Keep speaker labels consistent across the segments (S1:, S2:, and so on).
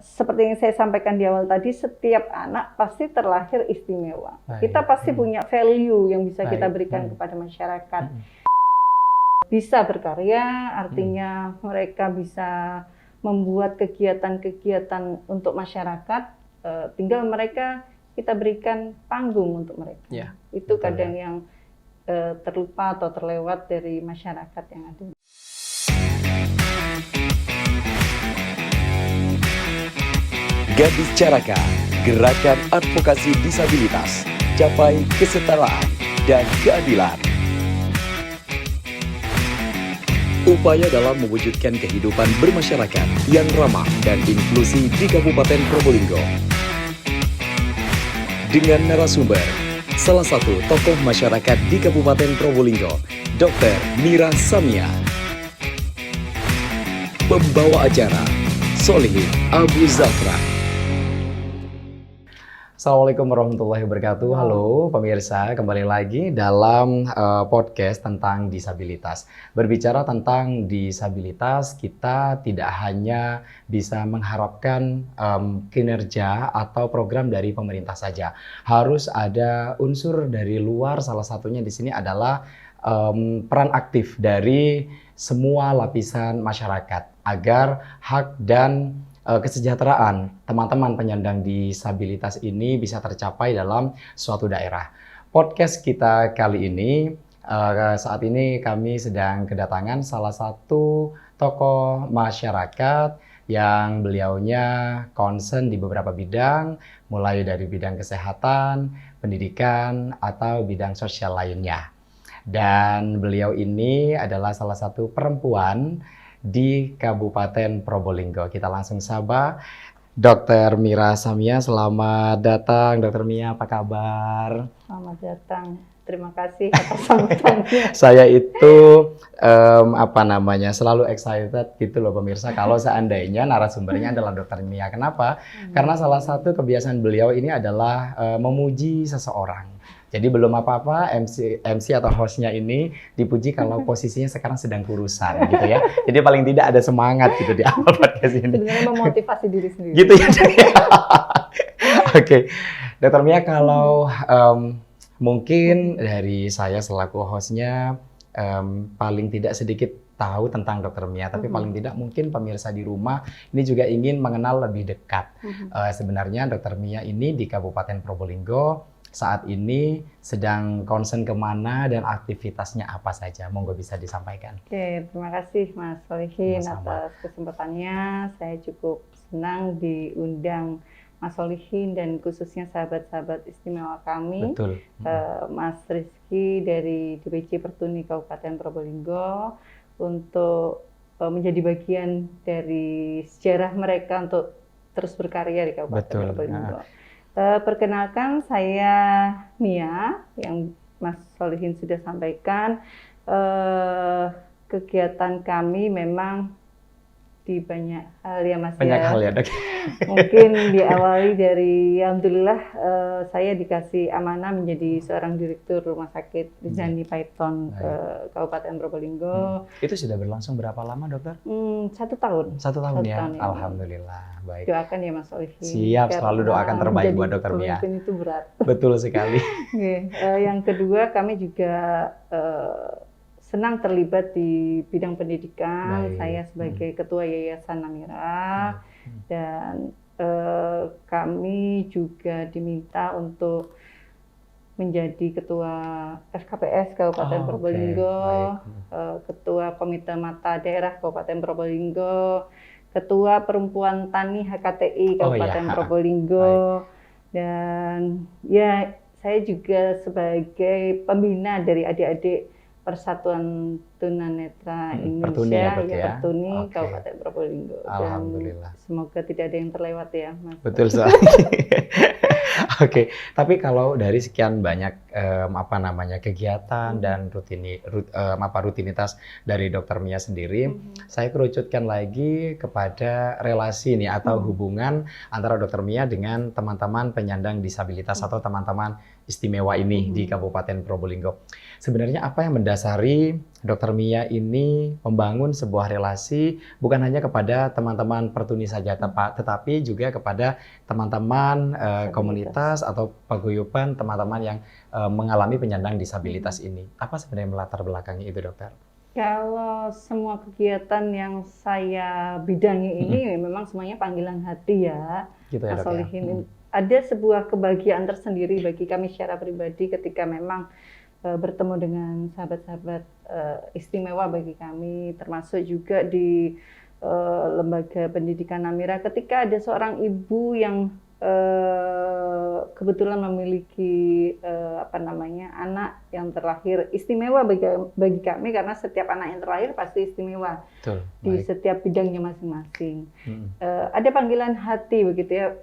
S1: seperti yang saya sampaikan di awal tadi, setiap anak pasti terlahir istimewa. Kita pasti punya value yang bisa kita berikan kepada masyarakat. Bisa berkarya, artinya mereka bisa membuat kegiatan-kegiatan untuk masyarakat, tinggal mereka kita berikan panggung untuk mereka. Ya, itu kadang yang terlupa atau terlewat dari masyarakat yang ada.
S2: Gadis Caraka, gerakan advokasi disabilitas, capai kesetaraan dan keadilan. Upaya dalam mewujudkan kehidupan bermasyarakat yang ramah dan inklusi di Kabupaten Probolinggo. Dengan narasumber, salah satu tokoh masyarakat di Kabupaten Probolinggo, Dr. Mira Samia. Pembawa acara, Solihin Abu Zafra.
S3: Assalamualaikum warahmatullahi wabarakatuh. Halo pemirsa, kembali lagi dalam podcast tentang disabilitas. Berbicara tentang disabilitas, kita tidak hanya bisa mengharapkan kinerja atau program dari pemerintah saja. Harus ada unsur dari luar, salah satunya di sini adalah peran aktif dari semua lapisan masyarakat agar hak dan kesejahteraan teman-teman penyandang disabilitas ini bisa tercapai dalam suatu daerah. Podcast kita kali ini, saat ini kami sedang kedatangan salah satu tokoh masyarakat yang beliaunya concern di beberapa bidang, mulai dari bidang kesehatan, pendidikan, atau bidang sosial lainnya. Dan beliau ini adalah salah satu perempuan di Kabupaten Probolinggo. Kita langsung sapa Dr. Mira Samia. Selamat datang, Dr. Mia. Apa kabar?
S1: Selamat datang. Terima kasih atas sambutannya.
S3: Saya itu selalu excited gitu loh pemirsa kalau seandainya narasumbernya adalah Dr. Mia. Kenapa? Karena salah satu kebiasaan beliau ini adalah memuji seseorang. Jadi belum apa-apa MC atau hostnya ini dipuji kalau posisinya sekarang sedang kurusan gitu ya. Jadi paling tidak ada semangat gitu di awal podcast ini.
S1: Sebenarnya memotivasi diri sendiri.
S3: Gitu ya. Oke. Dr. Mia, kalau mungkin dari saya selaku hostnya paling tidak sedikit tahu tentang Dr. Mia, tapi paling tidak mungkin pemirsa di rumah ini juga ingin mengenal lebih dekat. Sebenarnya Dr. Mia ini di Kabupaten Probolinggo saat ini sedang concern kemana dan aktivitasnya apa saja? Monggo bisa disampaikan.
S1: Oke, terima kasih Mas Solihin atas kesempatannya. Saya cukup senang diundang Mas Solihin dan khususnya sahabat-sahabat istimewa kami.
S3: Betul.
S1: Mas Rizky dari DPC Pertuni Kabupaten Probolinggo untuk menjadi bagian dari sejarah mereka untuk terus berkarya di Kabupaten Probolinggo. Perkenalkan, saya Mia, yang Mas Solihin sudah sampaikan. Kegiatan kami memang di banyak hal ya Mas.
S3: Banyak hal ya Dok.
S1: Mungkin diawali dari alhamdulillah saya dikasih amanah menjadi seorang direktur Rumah Sakit Rizani Paiton Kabupaten Probolinggo.
S3: Itu sudah berlangsung berapa lama Dokter?
S1: 1 tahun.
S3: 1 tahun ya?
S1: Ya.
S3: Alhamdulillah. Baik.
S1: Doakan ya Mas Solihin.
S3: Siap, selalu doakan terbaik buat Dokter Mia.
S1: Itu berat.
S3: Betul sekali.
S1: Yang kedua, kami juga senang terlibat di bidang pendidikan. Baik. Saya sebagai Ketua Yayasan Namira dan kami juga diminta untuk menjadi Ketua FKPS Kabupaten Probolinggo, Ketua Komite Mata Daerah Kabupaten Probolinggo, Ketua Perempuan Tani HKTI Kabupaten Probolinggo, dan ya saya juga sebagai pembina dari adik-adik Persatuan Tunanetra Indonesia, Pertuni Kabupaten Probolinggo.
S3: Alhamdulillah.
S1: Dan semoga tidak ada yang terlewat ya, Mas.
S3: Betul sekali. Oke, tapi kalau dari sekian banyak kegiatan dan rutinitas dari Dokter Mia sendiri, saya kerucutkan lagi kepada relasi nih atau hubungan antara Dokter Mia dengan teman-teman penyandang disabilitas atau teman-teman istimewa ini di Kabupaten Probolinggo. Sebenarnya apa yang mendasari Dokter Mia ini membangun sebuah relasi bukan hanya kepada teman-teman pertuni saja, tetapi juga kepada teman-teman komunitas atau paguyuban teman-teman yang mengalami penyandang disabilitas ini. Apa sebenarnya melatar belakangnya itu, Dokter?
S1: Kalau semua kegiatan yang saya bidangi ini memang semuanya panggilan hati ya,
S3: Gitu ya,
S1: Mas
S3: Dok, ya?
S1: Solihin. Ada sebuah kebahagiaan tersendiri bagi kami secara pribadi ketika memang bertemu dengan sahabat-sahabat istimewa bagi kami, termasuk juga di lembaga pendidikan Namira, ketika ada seorang ibu yang kebetulan memiliki anak yang terlahir istimewa bagi kami, karena setiap anak yang terlahir pasti istimewa.
S3: Betul,
S1: di
S3: baik.
S1: setiap bidangnya masing-masing. Ada panggilan hati begitu ya.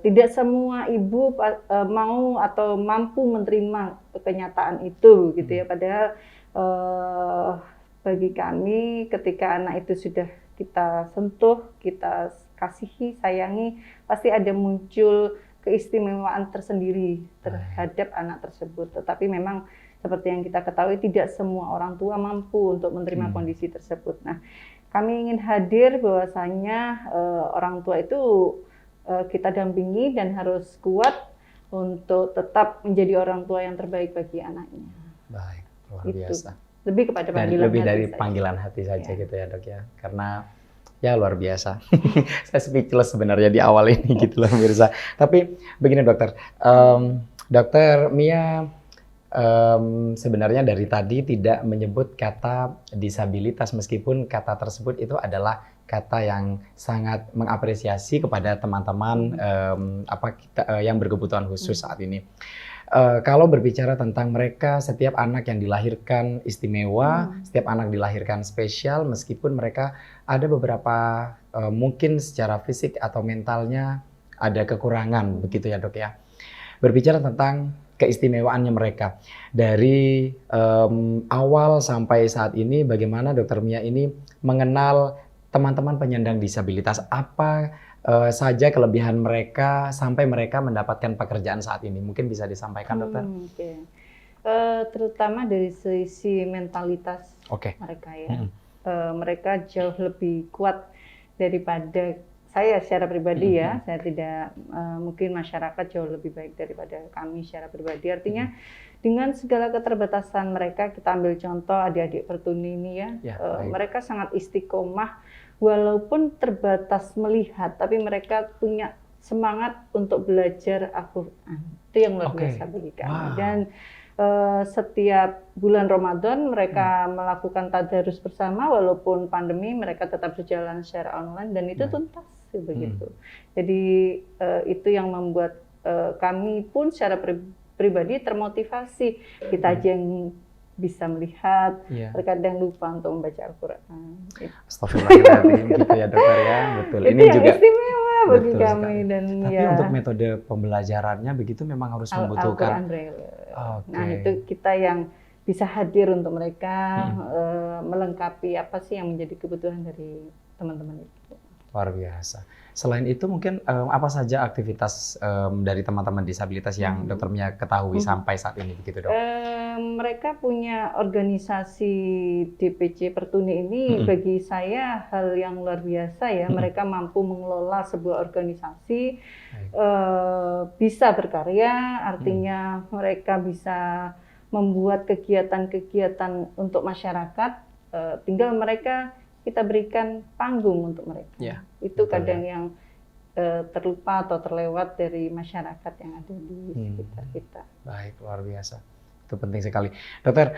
S1: Tidak semua ibu mau atau mampu menerima kenyataan itu gitu ya. Padahal bagi kami ketika anak itu sudah kita sentuh, kita kasihi, sayangi, pasti ada muncul keistimewaan tersendiri terhadap anak tersebut. Tetapi memang seperti yang kita ketahui, tidak semua orang tua mampu untuk menerima kondisi tersebut. Nah, kami ingin hadir bahwasanya orang tua itu kita dampingi dan harus kuat untuk tetap menjadi orang tua yang terbaik bagi anaknya.
S3: Baik, luar
S1: Itu.
S3: biasa.
S1: Lebih kepada panggilan
S3: Lebih
S1: hati
S3: dari
S1: saja.
S3: panggilan hati saja
S1: Ya.
S3: gitu ya, Dok ya. Karena ya luar biasa. Saya speechless sebenarnya di awal ini gitu loh pemirsa. Tapi begini Dokter, Dokter Mia sebenarnya dari tadi tidak menyebut kata disabilitas, meskipun kata tersebut itu adalah kata yang sangat mengapresiasi kepada teman-teman yang berkebutuhan khusus saat ini. Kalau berbicara tentang mereka, setiap anak yang dilahirkan istimewa, setiap anak dilahirkan spesial, meskipun mereka ada beberapa mungkin secara fisik atau mentalnya ada kekurangan, begitu ya Dok ya. Berbicara tentang keistimewaannya mereka, dari awal sampai saat ini, bagaimana Dokter Mia ini mengenal teman-teman penyandang disabilitas, apa saja kelebihan mereka sampai mereka mendapatkan pekerjaan saat ini, mungkin bisa disampaikan Dokter?
S1: Okay. Terutama dari sisi mentalitas mereka ya. Mereka jauh lebih kuat daripada saya secara pribadi ya. Saya tidak mungkin masyarakat jauh lebih baik daripada kami secara pribadi. Artinya dengan segala keterbatasan mereka, kita ambil contoh adik-adik pertuni ini ya, mereka sangat istiqomah walaupun terbatas melihat, tapi mereka punya semangat untuk belajar Al-Quran. Itu yang luar biasa bagi kami. Dan setiap bulan Ramadan mereka melakukan tadarus bersama, walaupun pandemi mereka tetap berjalan secara online dan itu tuntas begitu. Jadi itu yang membuat kami pun secara pribadi termotivasi. Kita aja yang bisa melihat, terkadang lupa untuk membaca Al-Quran.
S3: Astagfirullahaladzim gitu ya Dokter ya, betul.
S1: Itu
S3: ini
S1: yang
S3: juga
S1: istimewa bagi kami
S3: sekali.
S1: dan
S3: Tapi
S1: ya.
S3: untuk metode pembelajarannya begitu memang harus membutuhkan.
S1: Al-Quran Braille. Nah itu kita yang bisa hadir untuk mereka melengkapi apa sih yang menjadi kebutuhan dari teman-teman itu.
S3: Luar biasa. Selain itu mungkin apa saja aktivitas dari teman-teman disabilitas yang Dokter Mia ketahui sampai saat ini begitu Dok?
S1: Mereka punya organisasi DPC Pertuni ini bagi saya hal yang luar biasa ya. Mereka mampu mengelola sebuah organisasi, bisa berkarya, artinya mereka bisa membuat kegiatan-kegiatan untuk masyarakat, tinggal mereka kita berikan panggung untuk mereka.
S3: Ya,
S1: itu kadang yang terlupa atau terlewat dari masyarakat yang ada di sekitar kita.
S3: Baik, luar biasa. Itu penting sekali. Dokter,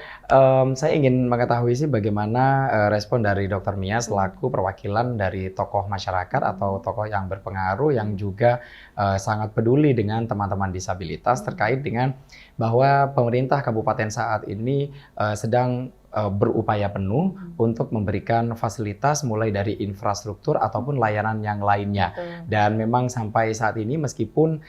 S3: saya ingin mengetahui sih bagaimana respon dari Dokter Mia selaku perwakilan dari tokoh masyarakat atau tokoh yang berpengaruh yang juga sangat peduli dengan teman-teman disabilitas terkait dengan bahwa pemerintah kabupaten saat ini sedang berupaya penuh untuk memberikan fasilitas mulai dari infrastruktur ataupun layanan yang lainnya. Dan memang sampai saat ini meskipun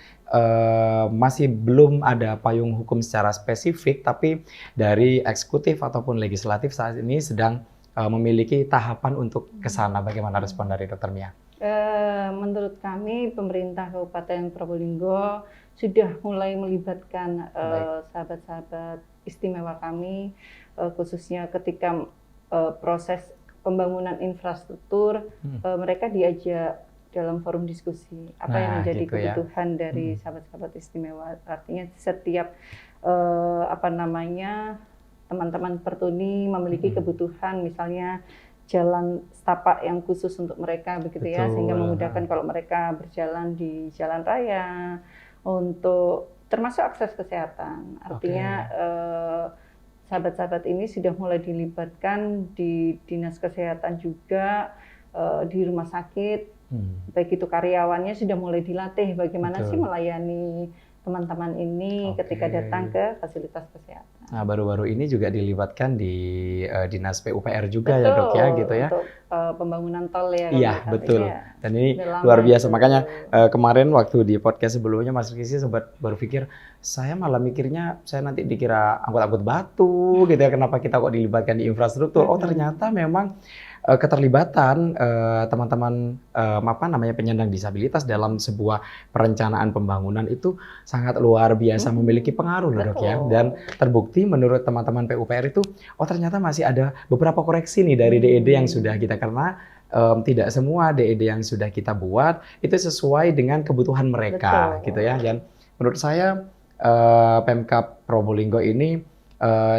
S3: masih belum ada payung hukum secara spesifik, tapi dari eksekutif ataupun legislatif saat ini sedang memiliki tahapan untuk ke sana. Bagaimana respon dari Dr. Mia?
S1: Menurut kami pemerintah Kabupaten Probolinggo sudah mulai melibatkan sahabat-sahabat istimewa kami, khususnya ketika proses pembangunan infrastruktur, mereka diajak dalam forum diskusi apa yang menjadi kebutuhan dari sahabat-sahabat istimewa. Artinya setiap teman-teman pertuni memiliki kebutuhan, misalnya jalan setapak yang khusus untuk mereka begitu ya, sehingga memudahkan kalau mereka berjalan di jalan raya, untuk termasuk akses kesehatan. Artinya sahabat-sahabat ini sudah mulai dilibatkan di dinas kesehatan juga, di rumah sakit, baik itu karyawannya sudah mulai dilatih bagaimana sih melayani teman-teman ini ketika datang ke fasilitas kesehatan.
S3: Nah, baru-baru ini juga dilibatkan di Dinas PUPR juga ya Dok ya, gitu ya.
S1: Untuk pembangunan tol ya.
S3: Iya, betul. Ya. Dan ini luar biasa. Makanya kemarin waktu di podcast sebelumnya Mas Rizky sempat berpikir, saya malah mikirnya saya nanti dikira angkut-angkut batu gitu ya, kenapa kita kok dilibatkan di infrastruktur. Oh, ternyata memang keterlibatan teman-teman penyandang disabilitas dalam sebuah perencanaan pembangunan itu sangat luar biasa memiliki pengaruh loh Dok ya. Dan terbukti menurut teman-teman PUPR itu, oh ternyata masih ada beberapa koreksi nih dari DED yang sudah kita, karena tidak semua DED yang sudah kita buat itu sesuai dengan kebutuhan mereka gitu ya. Dan menurut saya Pemkab Probolinggo ini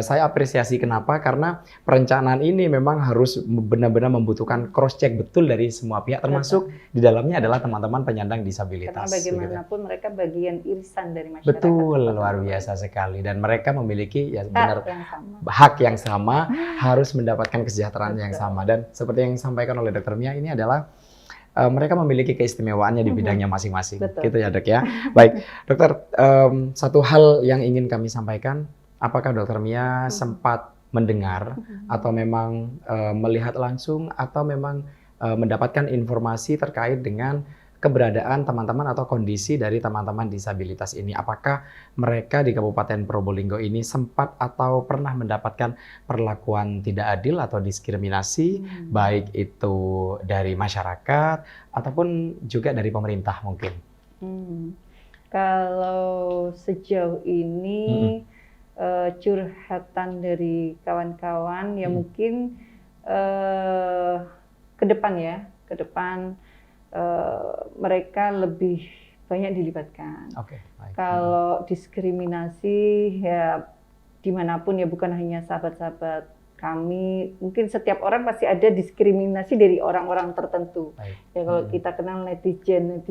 S3: saya apresiasi, kenapa? Karena perencanaan ini memang harus benar-benar membutuhkan cross check betul dari semua pihak, termasuk di dalamnya adalah teman-teman penyandang disabilitas.
S1: Karena bagaimanapun gitu, mereka bagian irisan dari masyarakat.
S3: Betul, luar biasa sekali. Dan mereka memiliki hak yang sama, harus mendapatkan kesejahteraan yang sama. Dan seperti yang disampaikan oleh Dr. Mia, ini adalah mereka memiliki keistimewaannya di bidangnya masing-masing. Gitu ya Dok ya. Baik, Dokter, satu hal yang ingin kami sampaikan, apakah Dr. Mia sempat mendengar atau memang melihat langsung atau memang mendapatkan informasi terkait dengan keberadaan teman-teman atau kondisi dari teman-teman disabilitas ini? Apakah mereka di Kabupaten Probolinggo ini sempat atau pernah mendapatkan perlakuan tidak adil atau diskriminasi, baik itu dari masyarakat ataupun juga dari pemerintah mungkin?
S1: Kalau sejauh ini curhatan dari kawan-kawan ya mungkin ke depan mereka lebih banyak dilibatkan. Kalau diskriminasi ya dimanapun ya, bukan hanya sahabat-sahabat kami, mungkin setiap orang pasti ada diskriminasi dari orang-orang tertentu. Ya kalau kita kenal netizen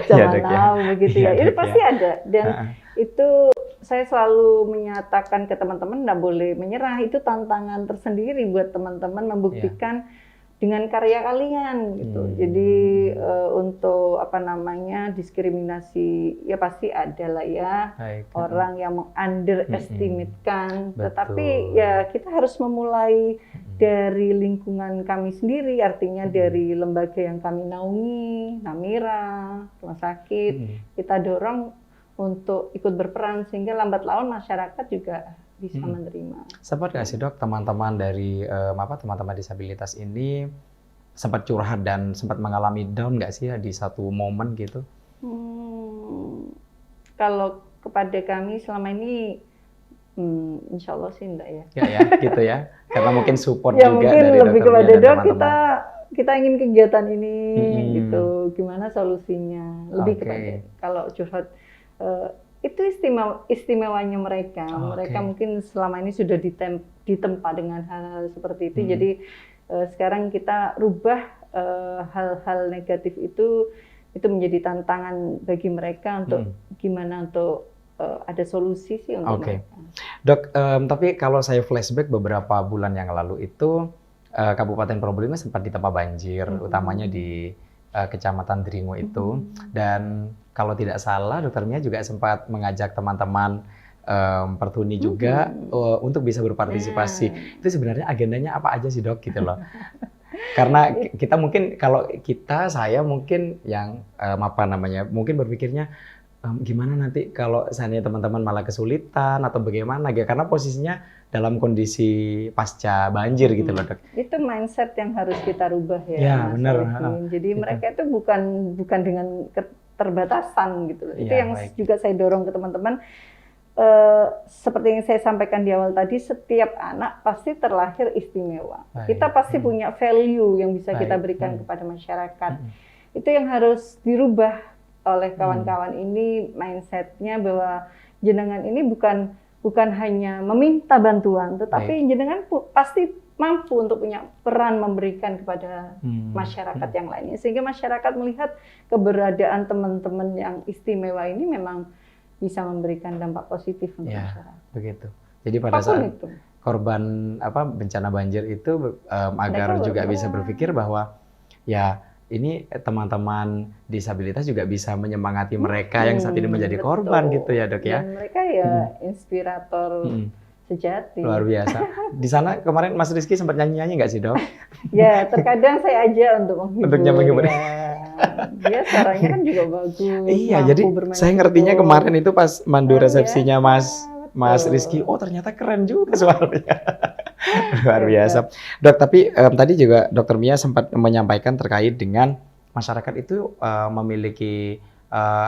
S1: zaman now begitu ya, itu pasti ada. Dan itu saya selalu menyatakan ke teman-teman, nggak boleh menyerah. Itu tantangan tersendiri buat teman-teman membuktikan dengan karya kalian gitu. Jadi untuk diskriminasi ya pasti ada lah ya, orang yang underestimate-kan. Tetapi ya kita harus memulai dari lingkungan kami sendiri, artinya dari lembaga yang kami naungi, Namira, rumah sakit, kita dorong untuk ikut berperan sehingga lambat laun masyarakat juga bisa menerima.
S3: Sempat nggak sih Dok, teman-teman dari teman-teman disabilitas ini sempat curhat dan sempat mengalami down nggak sih ya di satu momen gitu?
S1: Kalau kepada kami selama ini, insya Allah sih enggak ya.
S3: Ya gitu ya, karena mungkin support
S1: ya,
S3: juga
S1: mungkin
S3: dari
S1: lebih
S3: Dr.
S1: kepada
S3: Mia dan
S1: Dok,
S3: teman-teman.
S1: kita ingin kegiatan ini gitu, gimana solusinya? Lebih kepada kalau curhat. Itu istimewanya mereka. Mereka mungkin selama ini sudah ditempa dengan hal-hal seperti itu. Jadi sekarang kita rubah hal-hal negatif itu menjadi tantangan bagi mereka untuk gimana untuk ada solusi sih untuk mereka.
S3: Dok, tapi kalau saya flashback beberapa bulan yang lalu itu Kabupaten Probolinggo sempat ditempa banjir, utamanya di Kecamatan Dringo itu. Dan kalau tidak salah, Dr. Mia juga sempat mengajak teman-teman Pertuni juga untuk bisa berpartisipasi. Itu sebenarnya agendanya apa aja sih dok gitu loh? Karena kita mungkin kalau saya mungkin yang mungkin berpikirnya gimana nanti kalau seandainya teman-teman malah kesulitan atau bagaimana gitu, karena posisinya dalam kondisi pasca banjir gitu loh dok.
S1: Itu mindset yang harus kita rubah ya.
S3: Ya benar.
S1: Jadi gitu. Mereka itu bukan dengan keterbatasan gitu loh. Itu
S3: Ya,
S1: yang
S3: baik.
S1: juga saya dorong ke teman-teman. Seperti yang saya sampaikan di awal tadi, setiap anak pasti terlahir istimewa.
S3: Baik.
S1: Kita pasti punya value yang bisa kita berikan kepada masyarakat. Itu yang harus dirubah oleh kawan-kawan ini, mindsetnya bahwa jenengan ini bukan hanya meminta bantuan, tetapi jenengan pasti mampu untuk punya peran memberikan kepada masyarakat yang lainnya, sehingga masyarakat melihat keberadaan teman-teman yang istimewa ini memang bisa memberikan dampak positif untuk masyarakat.
S3: Begitu. Jadi pada saat korban bencana banjir itu agar juga bisa berpikir bahwa ya ini teman-teman disabilitas juga bisa menyemangati mereka yang saat ini menjadi korban gitu ya dok ya.
S1: Dan mereka ya inspirator sejati.
S3: Luar biasa. Di sana kemarin Mas Rizky sempat nyanyi-nyanyi nggak sih dok?
S1: Ya terkadang saya ajak untuk menghibur.
S3: Untuk menghibur.
S1: Ya. Dia suaranya kan juga bagus.
S3: Iya, jadi saya ngertinya kemarin itu pas mandu resepsinya Mas Rizky, oh ternyata keren juga suaranya. Luar biasa. Dok, tapi tadi juga Dokter Mia sempat menyampaikan terkait dengan masyarakat itu memiliki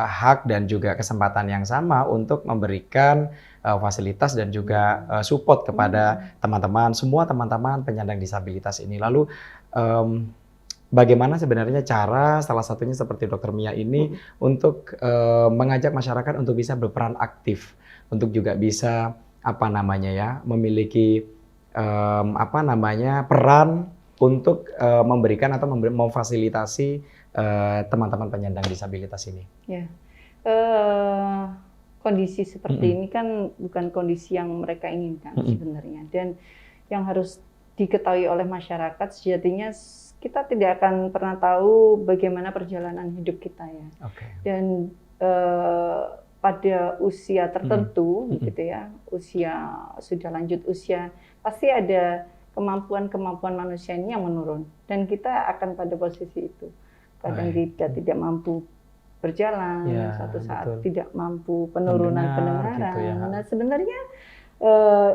S3: hak dan juga kesempatan yang sama untuk memberikan fasilitas dan juga support kepada semua teman-teman penyandang disabilitas ini. Lalu bagaimana sebenarnya cara salah satunya seperti Dokter Mia ini untuk mengajak masyarakat untuk bisa berperan aktif, untuk juga bisa memiliki peran untuk memberikan atau memfasilitasi teman-teman penyandang disabilitas ini.
S1: Ya, kondisi seperti ini kan bukan kondisi yang mereka inginkan sebenarnya, dan yang harus diketahui oleh masyarakat sejatinya kita tidak akan pernah tahu bagaimana perjalanan hidup kita ya. Dan pada usia tertentu gitu ya, usia sudah lanjut usia, pasti ada kemampuan manusia ini yang menurun, dan kita akan pada posisi itu. Kadang kita tidak mampu berjalan, suatu saat tidak mampu penurunan pendengaran. Gitu ya. Nah sebenarnya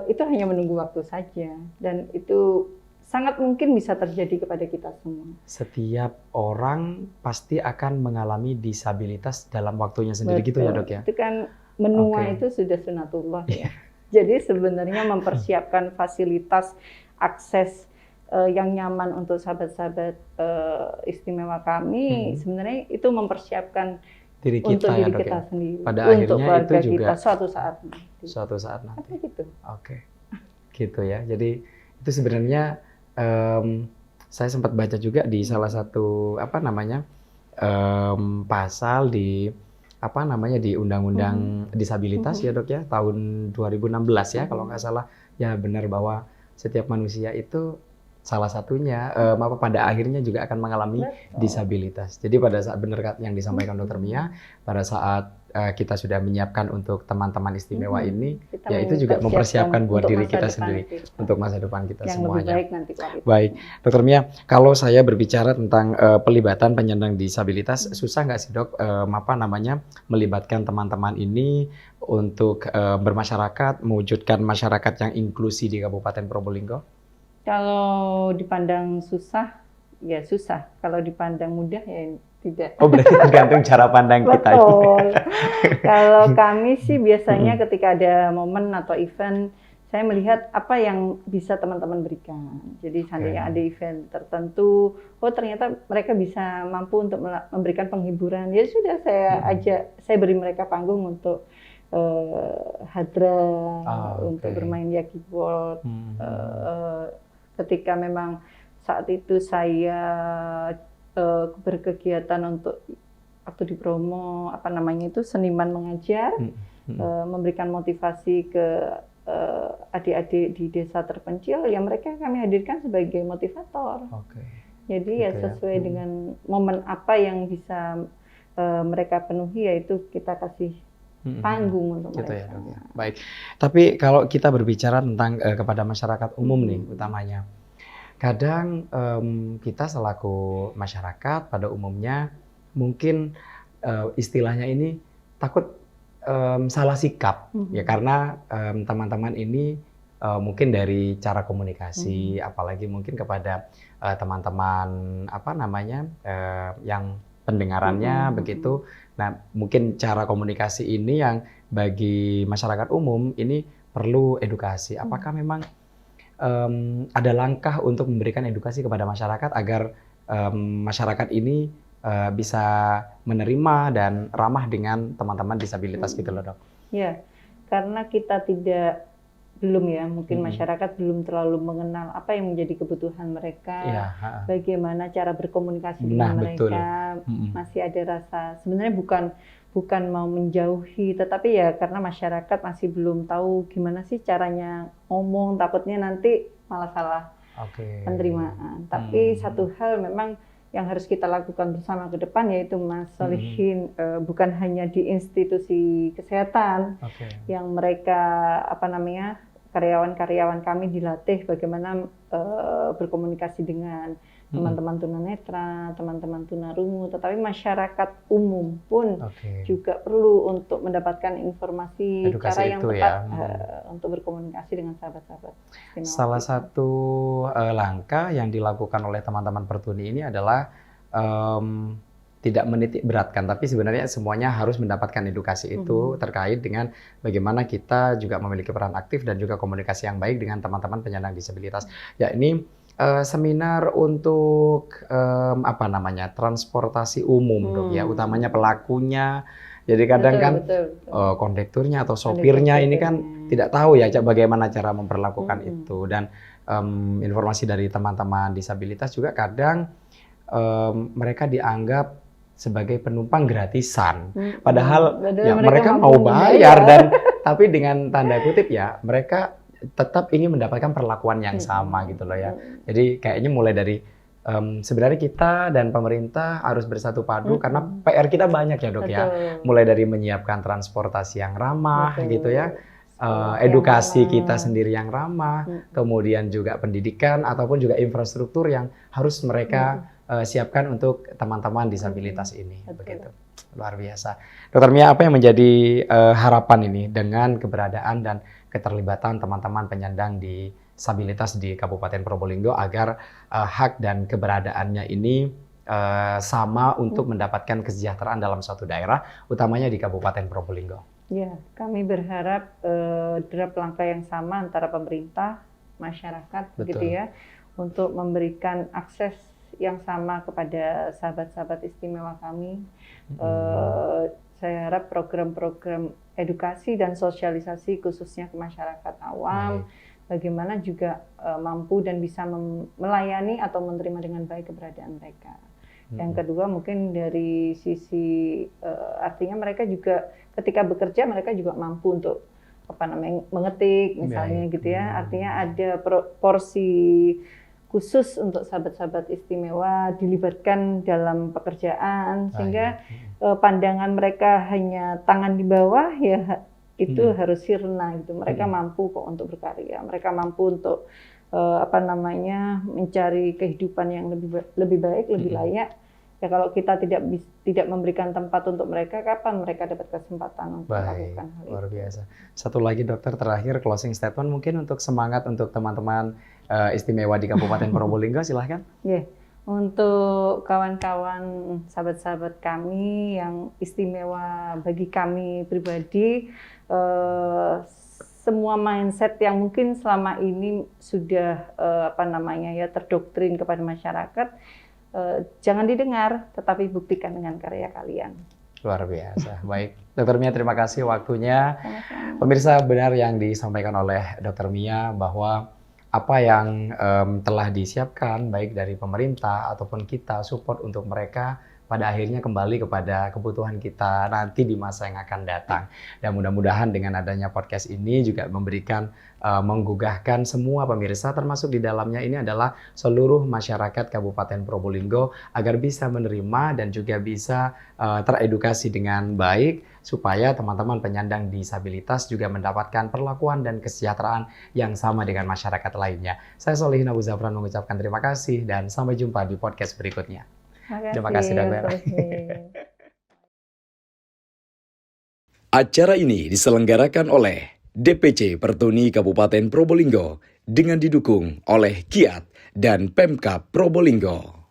S1: itu hanya menunggu waktu saja, dan itu sangat mungkin bisa terjadi kepada kita semua.
S3: Setiap orang pasti akan mengalami disabilitas dalam waktunya sendiri. Betul. Gitu ya dok ya?
S1: Itu kan menua itu sudah sunatullah ya. Jadi sebenarnya mempersiapkan fasilitas akses yang nyaman untuk sahabat-sahabat istimewa kami, sebenarnya itu mempersiapkan diri kita, untuk diri kita sendiri,
S3: pada
S1: untuk
S3: akhirnya
S1: keluarga
S3: itu juga
S1: kita suatu saat nanti.
S3: Suatu saat nanti.
S1: Gitu.
S3: Gitu ya. Jadi itu sebenarnya saya sempat baca juga di salah satu pasal di di Undang-Undang Disabilitas ya dok ya, tahun 2016 ya kalau nggak salah. Ya benar bahwa setiap manusia itu salah satunya pada akhirnya juga akan mengalami disabilitas. Jadi pada saat benar yang disampaikan Dokter Mia, pada saat kita sudah menyiapkan untuk teman-teman istimewa ini, ya itu juga mempersiapkan buat diri kita sendiri, untuk masa depan kita
S1: yang
S3: semuanya.
S1: Lebih baik nanti
S3: baik, Dokter Mia, kalau saya berbicara tentang pelibatan penyandang disabilitas, susah nggak sih dok, melibatkan teman-teman ini untuk bermasyarakat, mewujudkan masyarakat yang inklusi di Kabupaten Probolinggo?
S1: Kalau dipandang susah, ya susah. Kalau dipandang mudah, ya tidak.
S3: Oh, berarti tergantung cara pandang kita.
S1: Betul. Kalau kami sih biasanya ketika ada momen atau event, saya melihat apa yang bisa teman-teman berikan. Jadi seandainya ada event tertentu, oh ternyata mereka bisa mampu untuk memberikan penghiburan. Ya sudah, saya beri mereka panggung untuk hadrah, untuk bermain yakibot. Ketika memang saat itu saya berkegiatan untuk waktu di Bromo, seniman mengajar, memberikan motivasi ke adik-adik di desa terpencil, ya mereka kami hadirkan sebagai motivator. Jadi ya sesuai dengan momen apa yang bisa mereka penuhi, yaitu kita kasih panggung untuk
S3: gitu
S1: mereka.
S3: Ya, Dok, ya. Baik. Tapi kalau kita berbicara tentang kepada masyarakat umum nih utamanya, kadang kita selaku masyarakat pada umumnya mungkin istilahnya ini takut salah sikap ya, karena teman-teman ini mungkin dari cara komunikasi, apalagi mungkin kepada teman-teman apa namanya yang pendengarannya begitu. Nah, mungkin cara komunikasi ini yang bagi masyarakat umum ini perlu edukasi. Apakah memang ada langkah untuk memberikan edukasi kepada masyarakat agar masyarakat ini bisa menerima dan ramah dengan teman-teman disabilitas gitu loh, Dok?
S1: Ya, karena kita belum ya, mungkin masyarakat belum terlalu mengenal apa yang menjadi kebutuhan mereka, bagaimana cara berkomunikasi dengan mereka, masih ada rasa sebenarnya bukan mau menjauhi, tetapi ya karena masyarakat masih belum tahu gimana sih caranya ngomong, takutnya nanti malah salah penerimaan. Tapi satu hal memang yang harus kita lakukan bersama ke depan yaitu Mas Solihin, bukan hanya di institusi kesehatan yang mereka karyawan-karyawan kami dilatih bagaimana berkomunikasi dengan teman-teman tunanetra, teman-teman tunarungu, tetapi masyarakat umum pun juga perlu untuk mendapatkan informasi
S3: edukasi
S1: cara yang tepat
S3: ya.
S1: untuk berkomunikasi dengan sahabat-sahabat.
S3: Salah satu langkah yang dilakukan oleh teman-teman Pertuni ini adalah tidak menitik beratkan, tapi sebenarnya semuanya harus mendapatkan edukasi itu terkait dengan bagaimana kita juga memiliki peran aktif dan juga komunikasi yang baik dengan teman-teman penyandang disabilitas. Ya, ini seminar untuk transportasi umum, Dok ya, utamanya pelakunya. Jadi kadang kondekturnya atau sopirnya ini kan tidak tahu ya bagaimana cara memperlakukan itu, dan informasi dari teman-teman disabilitas juga kadang mereka dianggap sebagai penumpang gratisan, padahal ya mereka mau bayar dan tapi dengan tanda kutip ya mereka tetap ingin mendapatkan perlakuan yang sama gitu loh ya. Jadi kayaknya mulai dari sebenarnya kita dan pemerintah harus bersatu padu karena PR kita banyak ya, Dok ya. Mulai dari menyiapkan transportasi yang ramah gitu ya, edukasi kita sendiri yang ramah, kemudian juga pendidikan ataupun juga infrastruktur yang harus mereka siapkan untuk teman-teman disabilitas ini. Begitu. Luar biasa. Dokter Mia, apa yang menjadi harapan ini dengan keberadaan dan keterlibatan teman-teman penyandang disabilitas di Kabupaten Probolinggo agar hak dan keberadaannya ini sama untuk mendapatkan kesejahteraan dalam suatu daerah, utamanya di Kabupaten Probolinggo?
S1: Ya, kami berharap draft langkah yang sama antara pemerintah, masyarakat, begitu ya, untuk memberikan akses yang sama kepada sahabat-sahabat istimewa kami. Saya harap program-program edukasi dan sosialisasi khususnya ke masyarakat awam, bagaimana juga mampu dan bisa melayani atau menerima dengan baik keberadaan mereka. Yang kedua mungkin dari sisi artinya mereka juga ketika bekerja mereka juga mampu untuk mengetik misalnya gitu ya. Artinya ada porsi khusus untuk sahabat-sahabat istimewa dilibatkan dalam pekerjaan sehingga pandangan mereka hanya tangan di bawah ya itu harus sirna gitu. Mereka mampu kok untuk berkarya. Mereka mampu untuk mencari kehidupan yang lebih baik, lebih layak. Ya kalau kita tidak memberikan tempat untuk mereka, kapan mereka dapat kesempatan untuk melakukan hal itu?
S3: Luar biasa. Satu lagi dokter, terakhir closing statement mungkin untuk semangat untuk teman-teman istimewa di Kabupaten Probolinggo, silahkan.
S1: Untuk kawan-kawan sahabat-sahabat kami yang istimewa bagi kami pribadi, semua mindset yang mungkin selama ini sudah terdoktrin kepada masyarakat, jangan didengar, tetapi buktikan dengan karya kalian.
S3: Luar biasa. Baik, Dokter Mia, terima kasih waktunya. Pemirsa, benar yang disampaikan oleh Dokter Mia bahwa apa yang telah disiapkan baik dari pemerintah ataupun kita support untuk mereka pada akhirnya kembali kepada kebutuhan kita nanti di masa yang akan datang. Dan mudah-mudahan dengan adanya podcast ini juga memberikan menggugahkan semua pemirsa, termasuk di dalamnya ini adalah seluruh masyarakat Kabupaten Probolinggo agar bisa menerima dan juga bisa teredukasi dengan baik supaya teman-teman penyandang disabilitas juga mendapatkan perlakuan dan kesejahteraan yang sama dengan masyarakat lainnya. Saya Solihin Abu Zafran mengucapkan terima kasih dan sampai jumpa di podcast berikutnya. Terima kasih Dokter.
S2: Acara ini diselenggarakan oleh DPC Pertuni Kabupaten Probolinggo dengan didukung oleh Kiat dan Pemkab Probolinggo.